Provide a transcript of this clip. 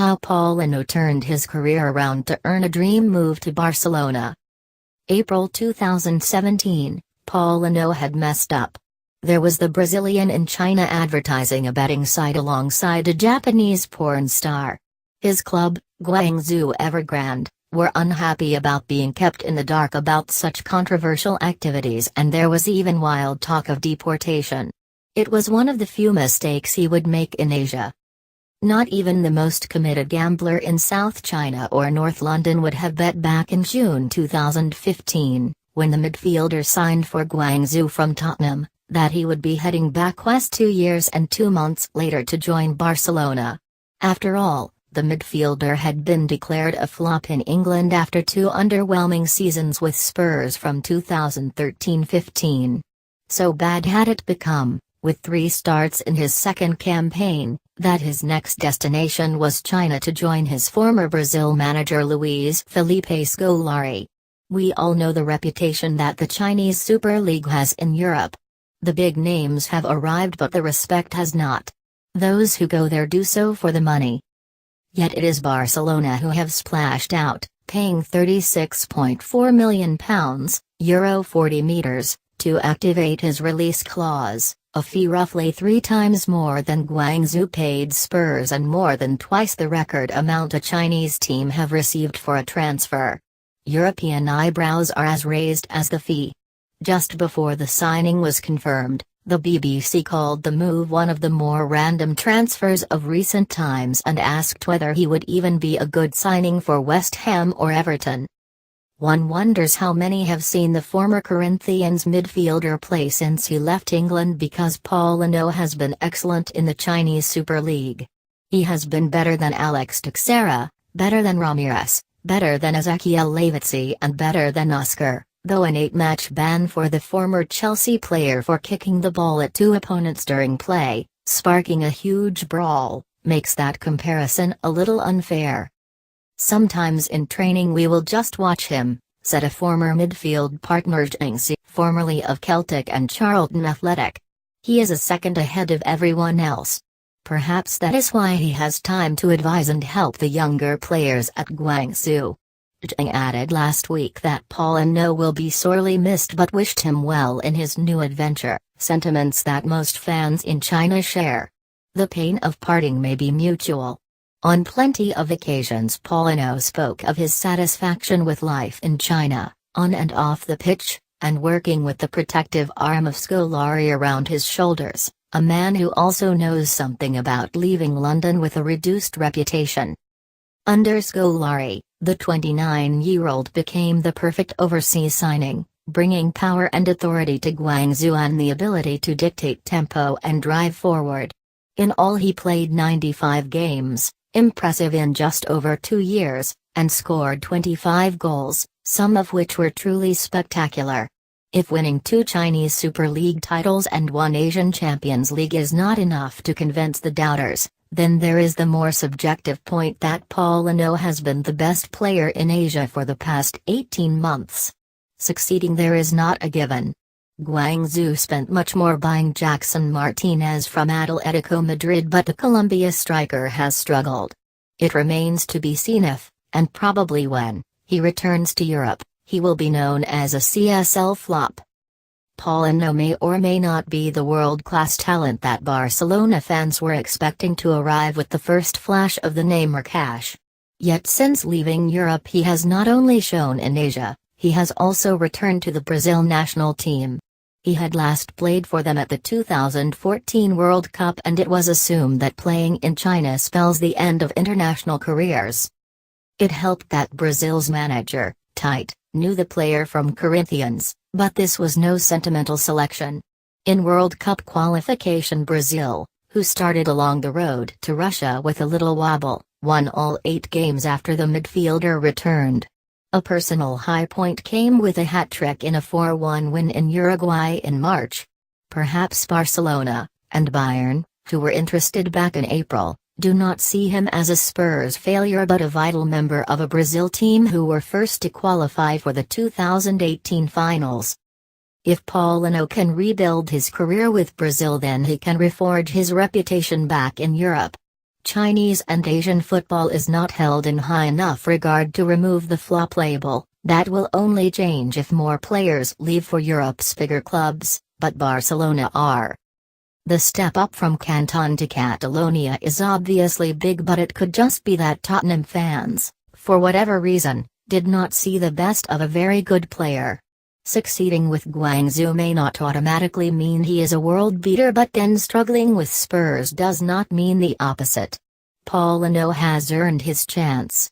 How Paulinho turned his career around to earn a dream move to Barcelona. April 2017, Paulinho had messed up. There was the Brazilian in China advertising a betting site alongside a Japanese porn star. His club, Guangzhou Evergrande, were unhappy about being kept in the dark about such controversial activities, and there was even wild talk of deportation. It was one of the few mistakes he would make in Asia. Not even the most committed gambler in South China or North London would have bet back in June 2015, when the midfielder signed for Guangzhou from Tottenham, that he would be heading back west 2 years and 2 months later to join Barcelona. After all, the midfielder had been declared a flop in England after 2 underwhelming seasons with Spurs from 2013-15. So bad had it become, with 3 starts in his second campaign, that his next destination was China to join his former Brazil manager Luis Felipe Scolari. We all know the reputation that the Chinese Super League has in Europe. The big names have arrived, but the respect has not. Those who go there do so for the money. Yet it is Barcelona who have splashed out, paying £36.4 million, Euro 40 meters, to activate his release clause, a fee roughly 3 times more than Guangzhou paid Spurs and more than twice the record amount a Chinese team have received for a transfer. European eyebrows are as raised as the fee. Just before the signing was confirmed, the BBC called the move one of the more random transfers of recent times and asked whether he would even be a good signing for West Ham or Everton. One wonders how many have seen the former Corinthians midfielder play since he left England, because Paulinho has been excellent in the Chinese Super League. He has been better than Alex Teixeira, better than Ramirez, better than Ezequiel Lavezzi, and better than Oscar, though an 8-match ban for the former Chelsea player for kicking the ball at 2 opponents during play, sparking a huge brawl, makes that comparison a little unfair. "Sometimes in training we will just watch him," said a former midfield partner Jingxi, formerly of Celtic and Charlton Athletic. "He is a second ahead of everyone else. Perhaps that is why he has time to advise and help the younger players at Guangzhou." Jing added last week that Paulinho will be sorely missed but wished him well in his new adventure, sentiments that most fans in China share. The pain of parting may be mutual. On plenty of occasions Paulinho spoke of his satisfaction with life in China, on and off the pitch, and working with the protective arm of Scolari around his shoulders, a man who also knows something about leaving London with a reduced reputation. Under Scolari, the 29-year-old became the perfect overseas signing, bringing power and authority to Guangzhou and the ability to dictate tempo and drive forward. In all he played 95 games, impressive in just over 2 years, and scored 25 goals, some of which were truly spectacular. If winning 2 Chinese Super League titles and 1 Asian Champions League is not enough to convince the doubters, then there is the more subjective point that Paulinho has been the best player in Asia for the past 18 months. Succeeding there is not a given. Guangzhou spent much more buying Jackson Martinez from Atletico Madrid, but the Colombia striker has struggled. It remains to be seen if, and probably when, he returns to Europe, he will be known as a CSL flop. Paulinho may or may not be the world-class talent that Barcelona fans were expecting to arrive with the first flash of the Neymar cash. Yet since leaving Europe he has not only shown in Asia, he has also returned to the Brazil national team. He had last played for them at the 2014 World Cup, and it was assumed that playing in China spells the end of international careers. It helped that Brazil's manager, Tite, knew the player from Corinthians, but this was no sentimental selection. In World Cup qualification Brazil, who started along the road to Russia with a little wobble, won all 8 games after the midfielder returned. A personal high point came with a hat-trick in a 4-1 win in Uruguay in March. Perhaps Barcelona, and Bayern, who were interested back in April, do not see him as a Spurs failure but a vital member of a Brazil team who were first to qualify for the 2018 finals. If Paulinho can rebuild his career with Brazil, then he can reforge his reputation back in Europe. Chinese and Asian football is not held in high enough regard to remove the flop label. That will only change if more players leave for Europe's bigger clubs, but Barcelona are. The step up from Canton to Catalonia is obviously big, but it could just be that Tottenham fans, for whatever reason, did not see the best of a very good player. Succeeding with Guangzhou may not automatically mean he is a world beater, but then struggling with Spurs does not mean the opposite. Paulinho has earned his chance.